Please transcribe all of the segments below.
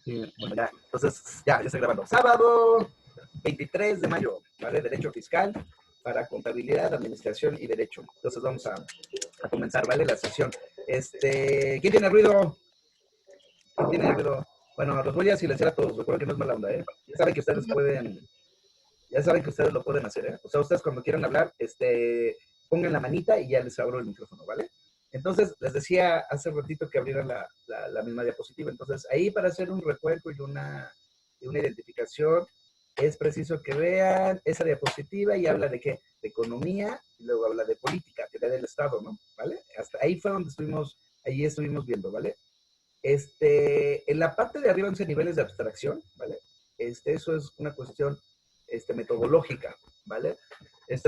Sí, bueno, ya, entonces, ya estoy grabando. Sábado 23 de mayo, ¿vale? Derecho fiscal para contabilidad, administración y derecho. Entonces vamos a comenzar, ¿vale? La sesión. ¿Quién tiene ruido? ¿Quién tiene ruido? Bueno, los voy a silenciar a todos. Recuerden que no es mala onda, ¿eh? Ya saben que ustedes pueden, ya saben que ustedes lo pueden hacer, ¿eh? O sea, ustedes cuando quieran hablar, pongan la manita y ya les abro el micrófono, ¿vale? Entonces, les decía hace ratito que abrieran la misma diapositiva. Entonces, ahí para hacer un recuerdo y una identificación, es preciso que vean esa diapositiva y habla de qué? De economía, y luego habla de política, que da del Estado, ¿no? ¿Vale? Hasta ahí fue donde ahí estuvimos viendo, ¿vale? En la parte de arriba, 11 niveles de abstracción, ¿vale? Eso es una cuestión metodológica, ¿vale?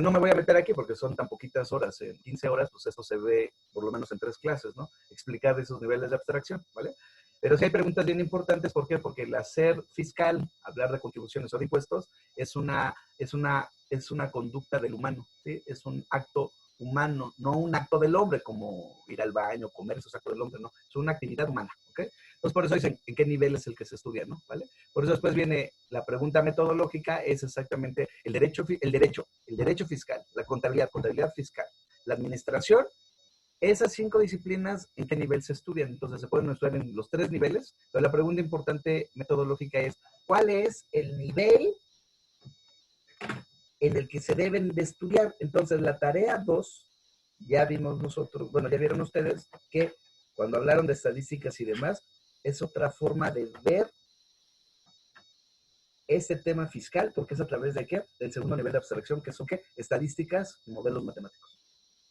No me voy a meter aquí porque son tan poquitas horas, en 15 horas, pues esto se ve por lo menos en 3 clases, ¿no? Explicar esos niveles de abstracción, ¿vale? Pero sí hay preguntas bien importantes, ¿por qué? Porque el hacer fiscal, hablar de contribuciones o de impuestos, es una conducta del humano, ¿sí? Es un acto humano, no un acto del hombre, como ir al baño, comer, eso es acto del hombre, no, es una actividad humana, ¿ok? Entonces, por eso dicen en qué nivel es el que se estudia, ¿no? ¿Vale? Por eso después viene la pregunta metodológica, es exactamente el derecho fiscal, la contabilidad fiscal, la administración, esas 5 disciplinas, ¿en qué nivel se estudian? Entonces, se pueden estudiar en los 3 niveles, pero la pregunta importante metodológica es, ¿cuál es el nivel en el que se deben de estudiar? Entonces, la tarea 2, ya vimos nosotros, bueno, ya vieron ustedes que cuando hablaron de estadísticas y demás, es otra forma de ver ese tema fiscal, porque es a través de qué? Del segundo nivel de abstracción, que son qué? Estadísticas y modelos matemáticos.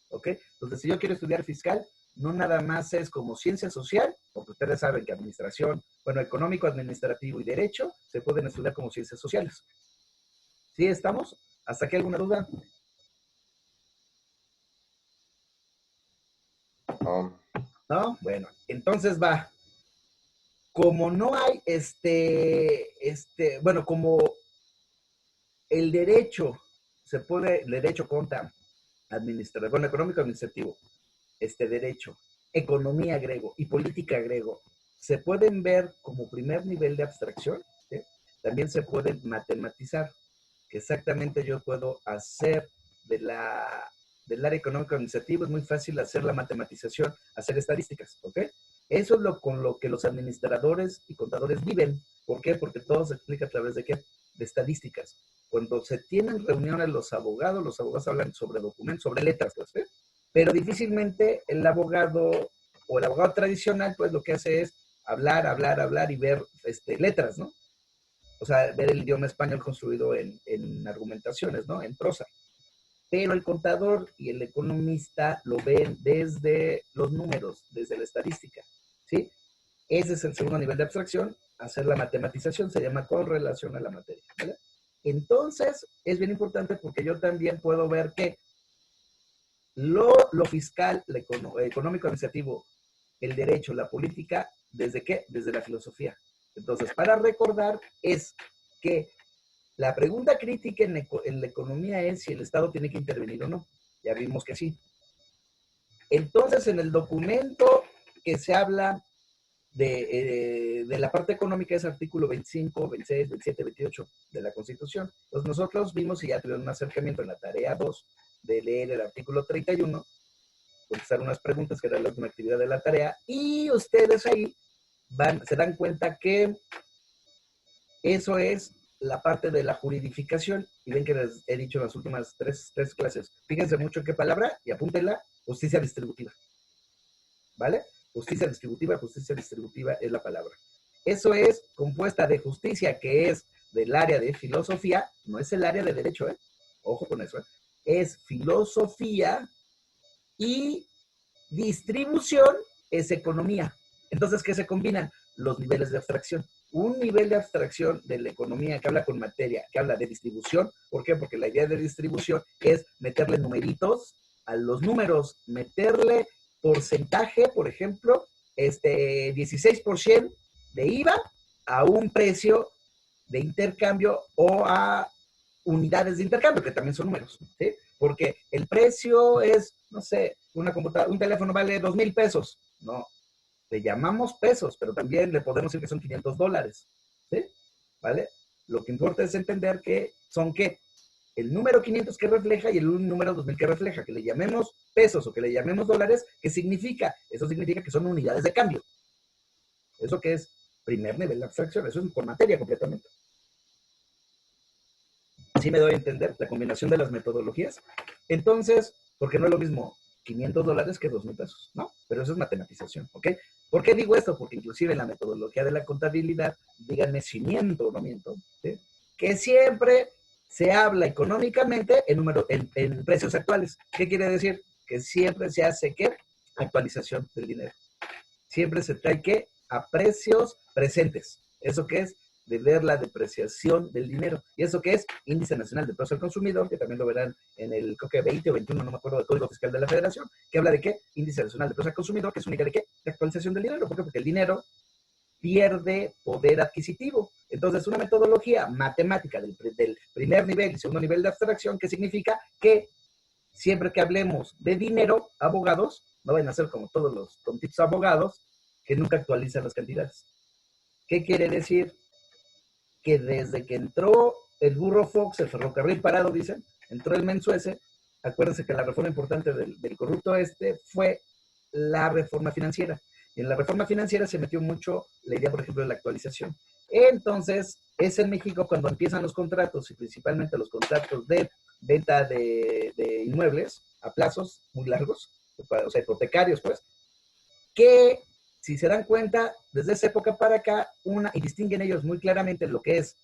¿Ok? Entonces, si yo quiero estudiar fiscal, no nada más es como ciencia social, porque ustedes saben que administración, bueno, económico, administrativo y derecho se pueden estudiar como ciencias sociales. ¿Sí estamos? ¿Hasta aquí alguna duda? No. ¿No? Bueno, entonces va. Como no hay bueno, como el derecho el derecho conta administrativo, bueno, económico administrativo, derecho, economía griego y política griego, se pueden ver como primer nivel de abstracción, ¿sí? También se pueden matematizar, que exactamente yo puedo hacer del área económico administrativo, es muy fácil hacer la matematización, hacer estadísticas, ¿ok? Eso es con lo que los administradores y contadores viven. ¿Por qué? Porque todo se explica a través de qué? De estadísticas. Cuando se tienen reuniones los abogados hablan sobre documentos, sobre letras, pues, ¿eh? Pero difícilmente el abogado o el abogado tradicional, pues lo que hace es hablar y ver letras, ¿no? O sea, ver el idioma español construido en argumentaciones, ¿no? En prosa. Pero el contador y el economista lo ven desde los números, desde la estadística, ¿sí? Ese es el segundo nivel de abstracción. Hacer la matematización se llama correlación a la materia, ¿vale? Entonces, es bien importante porque yo también puedo ver que lo fiscal, económico, administrativo, el derecho, la política, ¿desde qué? Desde la filosofía. Entonces, para recordar es que la pregunta crítica en la economía es si el Estado tiene que intervenir o no. Ya vimos que sí. Entonces, en el documento que se habla de la parte económica es artículo 25, 26, 27, 28 de la Constitución. Entonces, nosotros vimos y ya tuvieron un acercamiento en la tarea 2 de leer el artículo 31, contestar unas preguntas que era la última actividad de la tarea, y ustedes ahí se dan cuenta que eso es la parte de la juridificación, y ven que les he dicho en las últimas tres clases, fíjense mucho en qué palabra, y apúntenla, justicia distributiva, ¿vale? Justicia distributiva es la palabra. Eso es compuesta de justicia, que es del área de filosofía, no es el área de derecho, ¿eh? Ojo con eso, ¿eh? Es filosofía, y distribución es economía. Entonces, ¿qué se combinan? Los niveles de abstracción. Un nivel de abstracción de la economía que habla con materia, que habla de distribución. ¿Por qué? Porque la idea de distribución es meterle numeritos a los números, meterle porcentaje, por ejemplo, 16% de IVA a un precio de intercambio o a unidades de intercambio, que también son números, ¿sí? Porque el precio es, no sé, un teléfono vale 2,000 pesos. No, Le llamamos pesos, pero también le podemos decir que son $500, ¿sí? ¿Vale? Lo que importa es entender que son ¿qué? El número 500 que refleja y el número 2000 que refleja. Que le llamemos pesos o que le llamemos dólares, ¿qué significa? Eso significa que son unidades de cambio. Eso que es primer nivel de abstracción. Eso es por materia completamente. Así me doy a entender la combinación de las metodologías. Entonces, porque no es lo mismo $500 que 2,000 pesos, ¿no? Pero eso es matematización, ¿ok? ¿Por qué digo esto? Porque inclusive en la metodología de la contabilidad, díganme si miento o no miento, ¿sí? Que siempre se habla económicamente en precios actuales. ¿Qué quiere decir? Que siempre se hace, ¿qué? Actualización del dinero. Siempre se trae, ¿qué? A precios presentes. ¿Eso qué es? De ver la depreciación del dinero. ¿Y eso qué es? Índice Nacional de Precio al Consumidor, que también lo verán en el, creo que 20 o 21, no me acuerdo, del Código Fiscal de la Federación, que habla de qué? Índice Nacional de Precio al Consumidor, que es una idea de qué? De actualización del dinero. ¿Por qué? Porque el dinero pierde poder adquisitivo. Entonces, una metodología matemática del primer nivel y segundo nivel de abstracción, que significa que siempre que hablemos de dinero, abogados, no van a ser como todos los tontitos abogados, que nunca actualizan las cantidades. ¿Qué quiere decir? Que desde que entró el burro Fox, el ferrocarril parado, dicen, entró el menso ese, acuérdense que la reforma importante del corrupto fue la reforma financiera. Y en la reforma financiera se metió mucho la idea, por ejemplo, de la actualización. Entonces, es en México cuando empiezan los contratos, y principalmente los contratos de venta de inmuebles a plazos muy largos, o sea, hipotecarios, pues, que si se dan cuenta, desde esa época para acá, y distinguen ellos muy claramente lo que es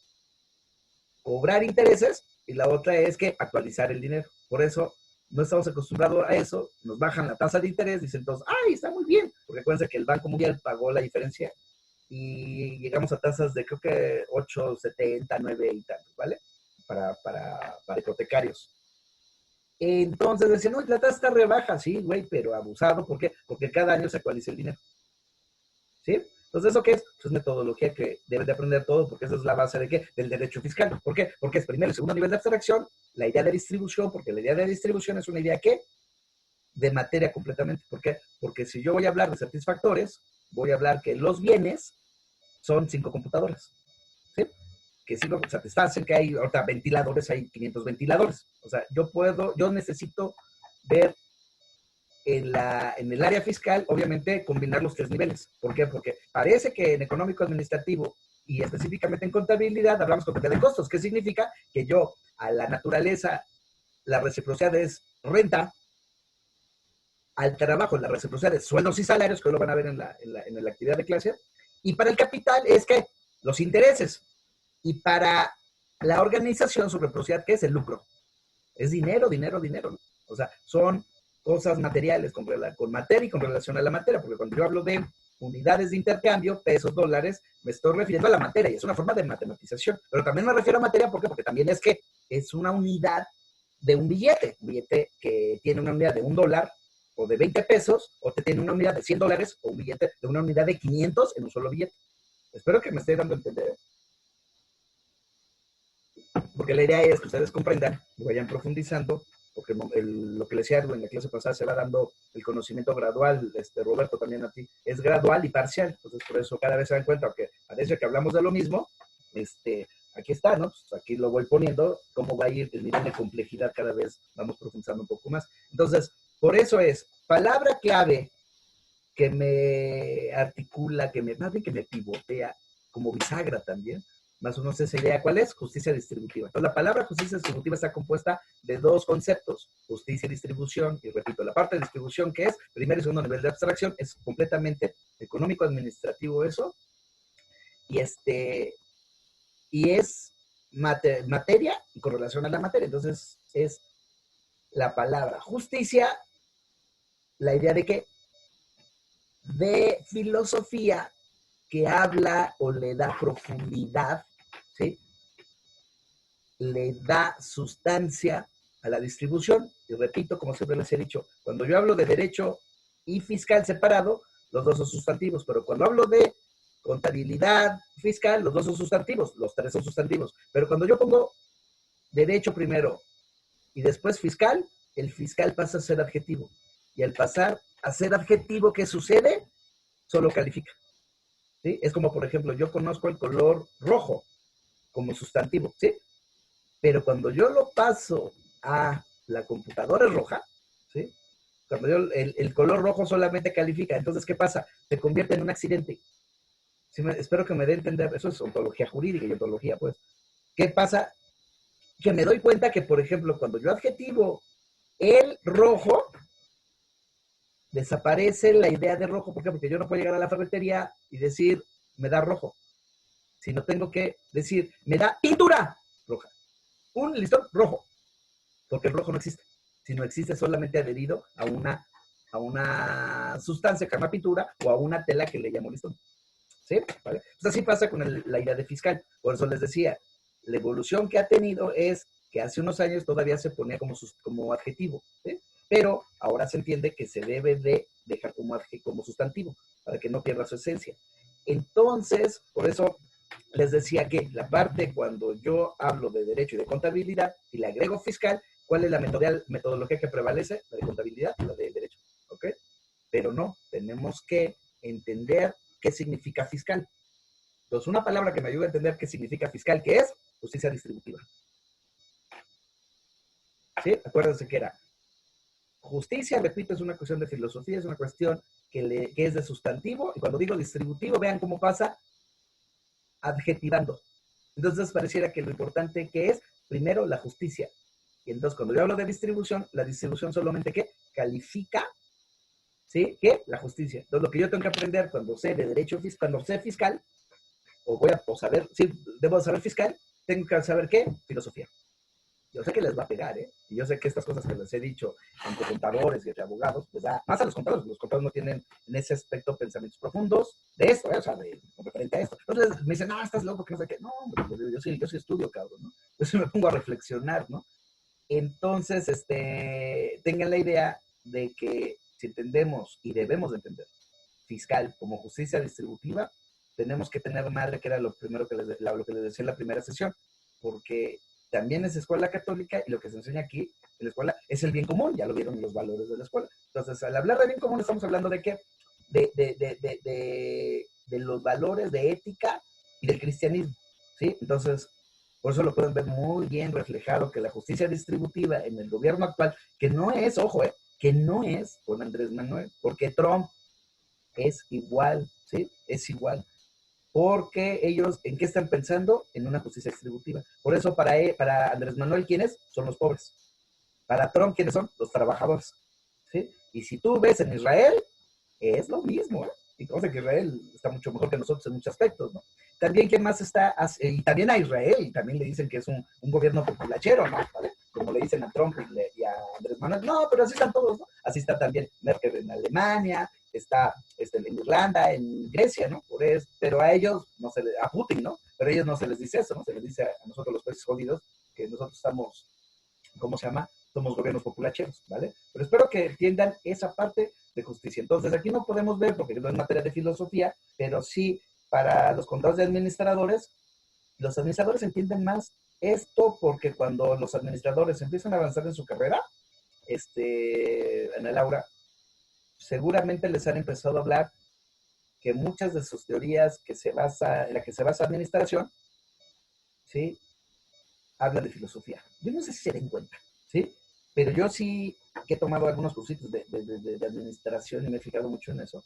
cobrar intereses y la otra es que actualizar el dinero. Por eso no estamos acostumbrados a eso, nos bajan la tasa de interés, dicen todos, ¡ay, está muy bien! Porque acuérdense que el Banco Mundial pagó la diferencia y llegamos a tasas de creo que 8,70, 9 y tantos, ¿vale? Para hipotecarios. Entonces decían, no, la tasa está rebaja, sí, güey, pero abusado, ¿por qué? Porque cada año se actualiza el dinero. ¿Sí? Entonces, ¿eso qué es? Pues es metodología que deben de aprender todos, porque esa es la base de qué? Del derecho fiscal. ¿Por qué? Porque es primero y segundo nivel de abstracción, la idea de distribución, porque la idea de distribución es una idea ¿qué? De materia completamente. ¿Por qué? Porque si yo voy a hablar de satisfactores, voy a hablar que los bienes son 5 computadoras. ¿Sí? Que sí lo satisfacen, que hay ahorita ventiladores, hay 500 ventiladores. O sea, yo necesito ver en el área fiscal, obviamente, combinar los 3 niveles. ¿Por qué? Porque parece que en económico administrativo y específicamente en contabilidad hablamos de costos. ¿Qué significa? Que yo, a la naturaleza, la reciprocidad es renta, al trabajo, la reciprocidad es sueldos y salarios, que hoy lo van a ver en la actividad de clase, y para el capital es que los intereses, y para la organización, su reciprocidad, ¿qué es? El lucro. Es dinero, dinero, dinero. ¿No? O sea, son cosas materiales con materia y con relación a la materia, porque cuando yo hablo de unidades de intercambio, pesos, dólares, me estoy refiriendo a la materia y es una forma de matematización, pero también me refiero a materia, ¿por qué? Porque también es que es una unidad de un billete que tiene una unidad de $1 o de 20 pesos, o te tiene una unidad de $100 o un billete de una unidad de 500 en un solo billete. Espero que me esté dando a entender, porque la idea es que ustedes comprendan y vayan profundizando, porque lo que les decía en la clase pasada se va dando el conocimiento gradual, Roberto, también a ti, es gradual y parcial, entonces por eso cada vez se dan cuenta, aunque parece que hablamos de lo mismo, aquí está, ¿no? Pues aquí lo voy poniendo, cómo va a ir el nivel de complejidad, cada vez vamos profundizando un poco más. Entonces, por eso es, palabra clave que me articula, más bien que me pivotea, como bisagra también, más o menos esa idea, ¿cuál es? Justicia distributiva. Entonces, la palabra justicia distributiva está compuesta de 2 conceptos, justicia y distribución, y repito, la parte de distribución que es primer y segundo nivel de abstracción, es completamente económico-administrativo eso, y y es materia y con relación a la materia. Entonces, es la palabra justicia, la idea de que de filosofía que habla o le da profundidad, ¿sí? Le da sustancia a la distribución. Y repito, como siempre les he dicho, cuando yo hablo de derecho y fiscal separado, los dos son sustantivos, pero cuando hablo de contabilidad fiscal, los dos son sustantivos, los 3 son sustantivos. Pero cuando yo pongo derecho primero y después fiscal, el fiscal pasa a ser adjetivo. Y al pasar a ser adjetivo, ¿qué sucede? solo califica. ¿Sí? Es como, por ejemplo, yo conozco el color rojo como sustantivo, ¿sí? Pero cuando yo lo paso a la computadora roja, ¿sí? Cuando yo, el color rojo solamente califica, entonces, ¿qué pasa? Se convierte en un accidente. ¿Sí? Espero que me dé a entender, eso es ontología jurídica y ontología, pues. ¿Qué pasa? Que me doy cuenta que, por ejemplo, cuando yo adjetivo el rojo, desaparece la idea de rojo. ¿Por qué? Porque yo no puedo llegar a la ferretería y decir, me da rojo. Sino tengo que decir, me da pintura roja. Un listón rojo. Porque el rojo no existe. Sino existe solamente adherido a una sustancia que se llama pintura o a una tela que le llamo listón. ¿Sí? ¿Vale? Pues así pasa con la idea de fiscal. Por eso les decía, la evolución que ha tenido es que hace unos años todavía se ponía como adjetivo, ¿sí? Pero ahora se entiende que se debe de dejar como sustantivo para que no pierda su esencia. Entonces, por eso les decía que la parte cuando yo hablo de derecho y de contabilidad y le agrego fiscal, ¿cuál es la metodología que prevalece? La de contabilidad, la de derecho, ¿ok? Pero no, tenemos que entender qué significa fiscal. Entonces, una palabra que me ayuda a entender qué significa fiscal, que es justicia distributiva. ¿Sí? Acuérdense que era justicia, repito, es una cuestión de filosofía, es una cuestión que es de sustantivo, y cuando digo distributivo, vean cómo pasa adjetivando. Entonces, pareciera que lo importante que es, primero, la justicia. Y entonces, cuando yo hablo de distribución, la distribución solamente, ¿qué? Califica, ¿sí? ¿Qué? La justicia. Entonces, lo que yo tengo que aprender cuando sé de derecho fiscal, cuando sé fiscal, o saber, sí, debo saber fiscal, tengo que saber qué, filosofía. Yo sé que les va a pegar, ¿eh? Y yo sé que estas cosas que les he dicho entre contadores y entre abogados, pues da más a los contadores no tienen en ese aspecto pensamientos profundos de esto, ¿eh? O sea, referente a esto. Entonces me dicen, no, estás loco, que no sé qué. No, hombre, yo sí estudio, cabrón, ¿no? Yo sí me pongo a reflexionar, ¿no? Entonces, tengan la idea de que si entendemos y debemos de entender fiscal como justicia distributiva, tenemos que tener madre, que era lo primero lo que les decía en la primera sesión, porque también es escuela católica y lo que se enseña aquí en la escuela es el bien común, ya lo vieron en los valores de la escuela. Entonces, al hablar de bien común estamos hablando de qué? De los valores de ética y del cristianismo, ¿sí? Entonces, por eso lo pueden ver muy bien reflejado que la justicia distributiva en el gobierno actual, que no es, ojo, que no es con Andrés Manuel, porque Trump es igual, ¿sí? Es igual. Porque ellos, ¿en qué están pensando? En una justicia distributiva. Por eso para Andrés Manuel, ¿quiénes? Son los pobres. Para Trump, ¿quiénes son? Los trabajadores. ¿Sí? Y si tú ves en Israel, es lo mismo, ¿eh? Y cosa que Israel está mucho mejor que nosotros en muchos aspectos, ¿no? También, ¿quién más está? Y también a Israel, también le dicen que es un gobierno populachero, ¿no? ¿Vale? Como le dicen a Trump y a Andrés Manuel. No, pero así están todos, ¿no? Así está también Merkel en Alemania, está en Irlanda, en Grecia, ¿no? Pero a ellos, no se a Putin, ¿no? Pero a ellos no se les dice eso, ¿no? Se les dice a nosotros los países jodidos que nosotros estamos, ¿cómo se llama? Somos gobiernos populacheros, ¿vale? Pero espero que entiendan esa parte de justicia. Entonces, aquí no podemos ver, porque no es materia de filosofía, pero sí para los contadores y administradores, los administradores entienden más esto porque cuando los administradores empiezan a avanzar en su carrera, Ana Laura, seguramente les han empezado a hablar que muchas de sus teorías en la que se basa administración, ¿sí? Hablan de filosofía. Yo no sé si se den cuenta, ¿sí? Pero yo sí que he tomado algunos cursitos de administración y me he fijado mucho en eso.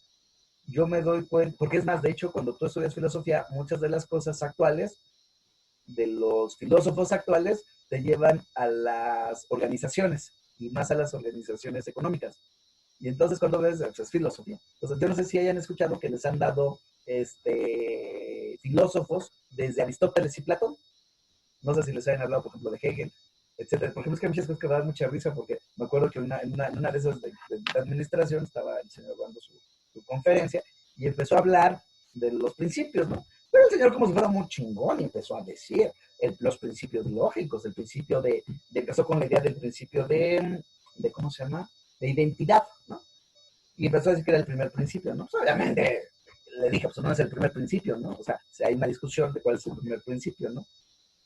Yo me doy cuenta, porque es más, de hecho, cuando tú estudias filosofía, muchas de las cosas actuales, de los filósofos actuales, te llevan a las organizaciones y más a las organizaciones económicas. Y entonces cuando ves, pues es filosofía. Entonces yo no sé si hayan escuchado que les han dado filósofos desde Aristóteles y Platón. No sé si les hayan hablado, por ejemplo, de Hegel, etcétera. Por ejemplo, es que hay muchas cosas que me dan mucha risa porque me acuerdo que en una de esas de administración estaba el señor dando su conferencia y empezó a hablar de los principios, ¿no? Pero el señor como si fuera muy chingón y empezó a decir los principios lógicos, el principio empezó con la idea del principio ¿cómo se llama? De identidad, ¿no? Y empezó a decir que era el primer principio, ¿no? Pues obviamente le dije, pues no es el primer principio, ¿no? O sea, hay una discusión de cuál es el primer principio, ¿no?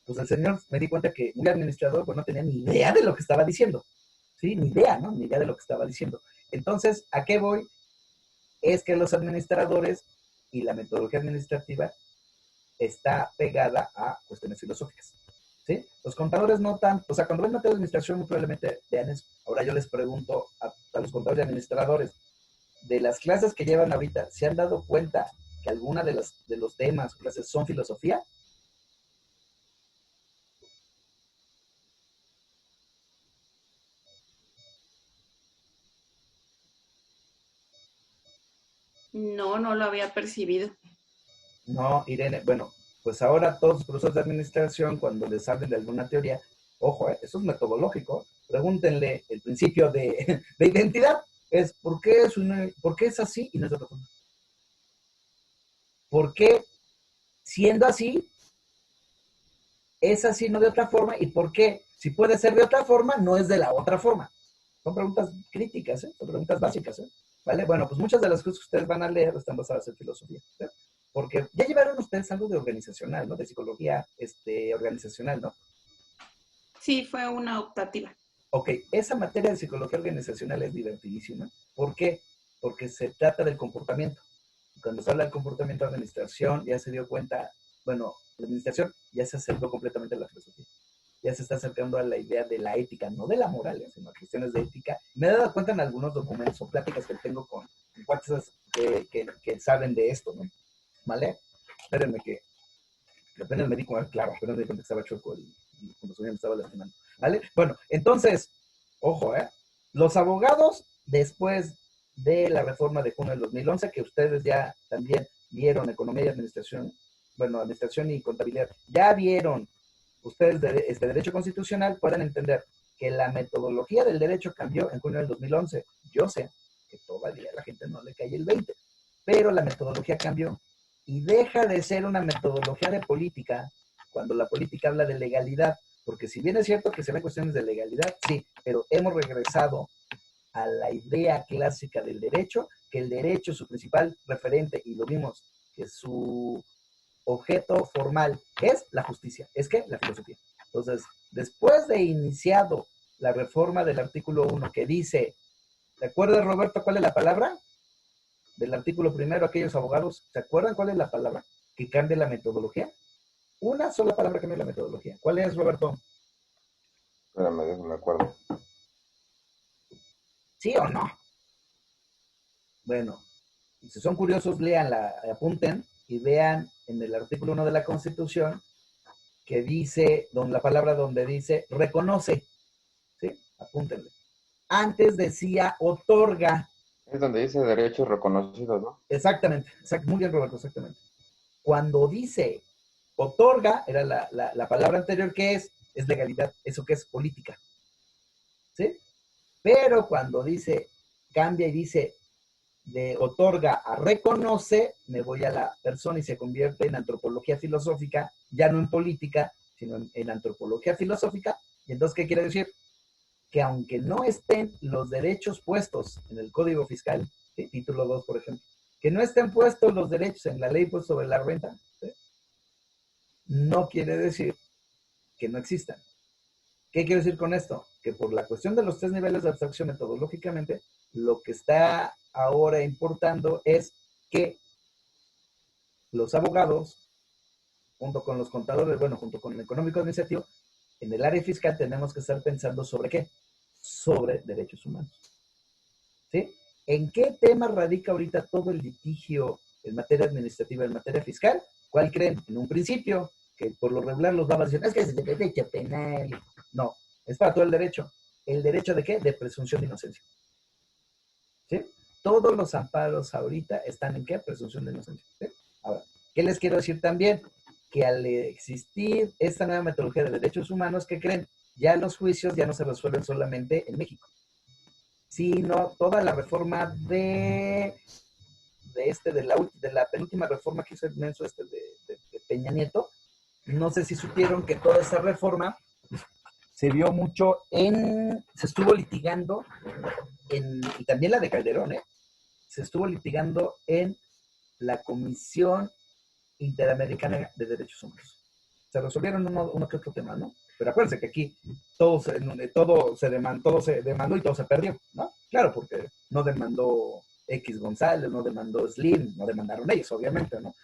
Pues el señor me di cuenta que un administrador pues no tenía ni idea de lo que estaba diciendo, ¿sí? Ni idea, ¿no? Ni idea de lo que estaba diciendo. Entonces, ¿a qué voy? es que los administradores y la metodología administrativa está pegada a cuestiones filosóficas. ¿Sí? Los contadores no tanto, o sea, cuando ven materia de administración muy probablemente vean eso. Ahora yo les pregunto a los contadores y administradores, de las clases que llevan ahorita, ¿se han dado cuenta que alguna de los temas, clases son filosofía? No, no lo había percibido. No, Irene, bueno, pues ahora todos los profesores de administración, cuando les hablen de alguna teoría, ojo, eso es metodológico, pregúntenle el principio de, de identidad, es ¿por qué es así y no es de otra forma? ¿Por qué siendo así es así, no de otra forma? ¿Y por qué si puede ser de otra forma, no es de la otra forma? Son preguntas críticas, ¿eh? Son preguntas básicas, ¿eh? ¿Vale? Bueno, pues muchas de las cosas que ustedes van a leer están basadas en filosofía, ¿sí? Porque ya llevaron ustedes algo de organizacional, ¿no? De psicología organizacional, ¿no? Sí, fue una optativa. Ok, esa materia de psicología organizacional es divertidísima. ¿Por qué? Porque se trata del comportamiento. Cuando se habla del comportamiento de administración, ya se dio cuenta, bueno, la administración ya se acercó completamente a la filosofía. Ya se está acercando a la idea de la ética, no de la moral, sino a cuestiones de ética. Me he dado cuenta en algunos documentos o pláticas que tengo con cuates que saben de esto, ¿no? ¿Vale? Espérenme que apenas me di cuenta, claro, apenas me di cuenta que estaba chueco cuando su me estaba lastimando. ¿Vale? Bueno, entonces, ojo, los abogados, después de la reforma de junio del 2011, que ustedes ya también vieron economía y administración, bueno, administración y contabilidad, ya vieron ustedes de este derecho constitucional, pueden entender que la metodología del derecho cambió en junio del 2011. Yo sé que todavía a la gente no le cae el 20, pero la metodología cambió y deja de ser una metodología de política cuando la política habla de legalidad, porque si bien es cierto que se ven cuestiones de legalidad, sí, pero hemos regresado a la idea clásica del derecho, que el derecho, su principal referente, y lo vimos, que su objeto formal es la justicia, es que la filosofía. Entonces, después de iniciado la reforma del artículo 1 que dice, ¿te acuerdas, Roberto, cuál es la palabra? Del artículo primero, aquellos abogados, ¿se acuerdan cuál es la palabra que cambia la metodología? Una sola palabra cambia la metodología. ¿Cuál es, Roberto? Espérame, déjame acuerdo. ¿Sí o no? Bueno, si son curiosos, leanla, apunten y vean en el artículo 1 de la Constitución que dice, la palabra donde dice reconoce, ¿sí? Apúntenle. Antes decía otorga. Es donde dice derechos reconocidos, ¿no? Exactamente, muy bien, Roberto, exactamente. Cuando dice otorga, era la palabra anterior que es legalidad, eso que es política, ¿sí? Pero cuando dice, cambia y dice de otorga a reconoce, me voy a la persona y se convierte en antropología filosófica, ya no en política, sino en antropología filosófica. Y entonces, ¿qué quiere decir? Que aunque no estén los derechos puestos en el Código Fiscal, ¿sí? Título 2, por ejemplo, que no estén puestos los derechos en la ley pues, sobre la renta, ¿sí? No quiere decir que no existan. ¿Qué quiero decir con esto? Que por la cuestión de los tres niveles de abstracción metodológicamente, lo que está ahora importando es que los abogados, junto con los contadores, bueno, junto con el económico administrativo, en el área fiscal tenemos que estar pensando sobre qué? Sobre derechos humanos. ¿Sí? ¿En qué tema radica ahorita todo el litigio en materia administrativa, en materia fiscal? ¿Cuál creen? En un principio, que por lo regular los babas dicen, es que es de derecho penal. No, es para todo el derecho. ¿El derecho de qué? De presunción de inocencia. ¿Sí? Todos los amparos ahorita están en qué? Presunción de inocencia. ¿Sí? Ahora, ¿qué les quiero decir también? Que al existir esta nueva metodología de derechos humanos, ¿qué creen? Ya los juicios ya no se resuelven solamente en México, sino toda la reforma de la penúltima reforma que hizo el menso de Peña Nieto. No sé si supieron que toda esa reforma se vio mucho se estuvo litigando y también la de Calderón, se estuvo litigando en la Comisión Interamericana de Derechos Humanos. Se resolvieron uno que otro tema, ¿no? Pero acuérdense que aquí todo se demandó y todo se perdió, ¿no? Claro, porque no demandó X González, no demandó Slim, no demandaron ellos, obviamente, ¿no?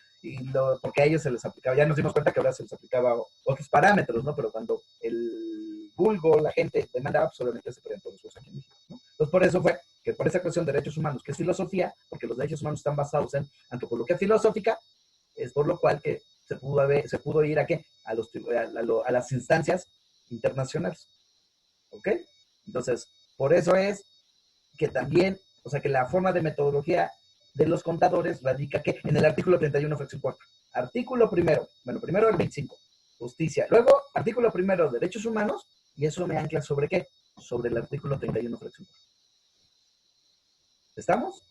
Porque a ellos se les aplicaba, ya nos dimos cuenta que ahora se les aplicaba otros parámetros, ¿no? Pero cuando el vulgo, la gente demandaba, pues obviamente se perdían todos los aquí en México, ¿no? Entonces, por eso fue que por esa cuestión de derechos humanos, que es filosofía, porque los derechos humanos están basados en antropología filosófica, es por lo cual que se pudo ir ¿a qué? A las instancias internacionales, ¿ok? Entonces, por eso es que también, o sea, que la forma de metodología de los contadores radica que en el artículo 31, fracción 4. Artículo primero, bueno, primero el 25, justicia. Luego, artículo primero, derechos humanos, y eso me ancla ¿sobre qué? Sobre el artículo 31, fracción 4. ¿Estamos?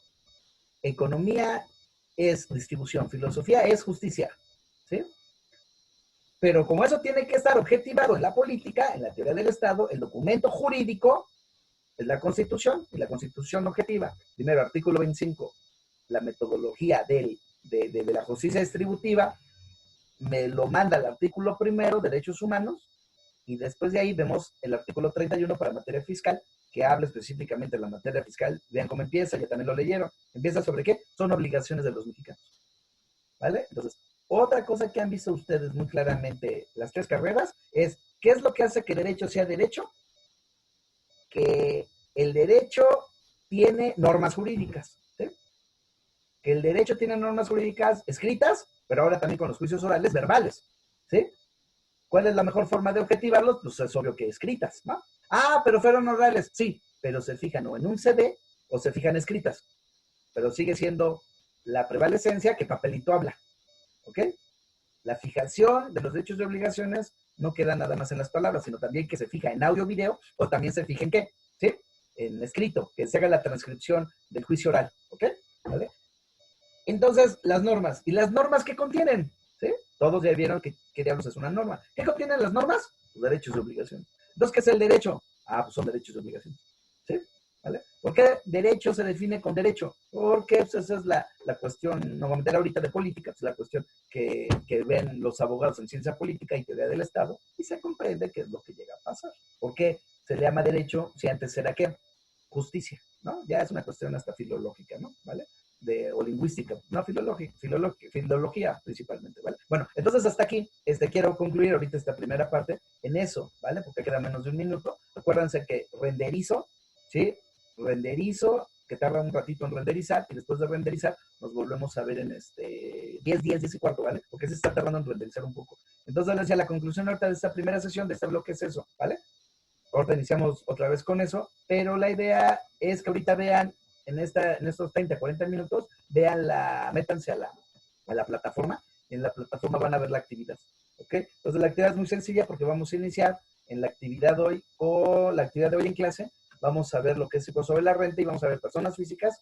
Economía es distribución, filosofía es justicia, ¿sí? Pero como eso tiene que estar objetivado en la política, en la teoría del Estado, el documento jurídico es la Constitución, y la Constitución objetiva. Primero, artículo 25, la metodología de la justicia distributiva, me lo manda el artículo primero, derechos humanos, y después de ahí vemos el artículo 31 para materia fiscal, que habla específicamente de la materia fiscal. Vean cómo empieza, ya también lo leyeron. Empieza sobre qué? Son obligaciones de los mexicanos. ¿Vale? Entonces, otra cosa que han visto ustedes muy claramente las tres carreras es, ¿qué es lo que hace que derecho sea derecho? Que el derecho tiene normas jurídicas, ¿sí? Que el derecho tiene normas jurídicas escritas, pero ahora también con los juicios orales verbales, ¿sí? ¿Cuál es la mejor forma de objetivarlos? Pues es obvio que escritas, ¿no? Ah, pero fueron orales, sí, pero se fijan o en un CD o se fijan escritas, pero sigue siendo la prevalecencia que papelito habla, ¿ok? La fijación de los derechos y obligaciones no queda nada más en las palabras, sino también que se fija en audio, video, o también se fija en qué, ¿sí? En escrito, que se haga la transcripción del juicio oral, ¿ok? ¿Vale? Entonces, las normas. ¿Y las normas qué contienen? ¿Sí? Todos ya vieron que diablos es una norma. ¿Qué contienen las normas? Los derechos y obligaciones. Entonces, ¿qué es el derecho? Ah, pues son derechos y obligaciones. ¿Sí? ¿Vale? ¿Por qué derecho se define con derecho? Porque pues, esa es la cuestión, no vamos a meter ahorita de política, es la cuestión que ven los abogados en ciencia política y teoría del Estado, y se comprende qué es lo que llega a pasar. ¿Por qué se le llama derecho si antes era qué? Justicia, ¿no? Ya es una cuestión hasta filológica, ¿no? ¿Vale? O lingüística, no filología principalmente, ¿vale? Bueno, entonces hasta aquí quiero concluir ahorita esta primera parte en eso, ¿vale? Porque queda menos de un minuto. Acuérdense que renderizo, ¿sí? Renderizo, que tarda un ratito en renderizar, y después de renderizar nos volvemos a ver en 10 y cuarto, ¿vale? Porque se está tardando en renderizar un poco. Entonces, hacia la conclusión ahorita de esta primera sesión, de este bloque es eso, ¿vale? Ahorita iniciamos otra vez con eso, pero la idea es que ahorita vean en estos 30, 40 minutos, métanse a la plataforma, y en la plataforma van a ver la actividad, ¿ok? Entonces la actividad es muy sencilla porque vamos a iniciar en la actividad de hoy, en clase, vamos a ver lo que es impuesto sobre la renta y vamos a ver personas físicas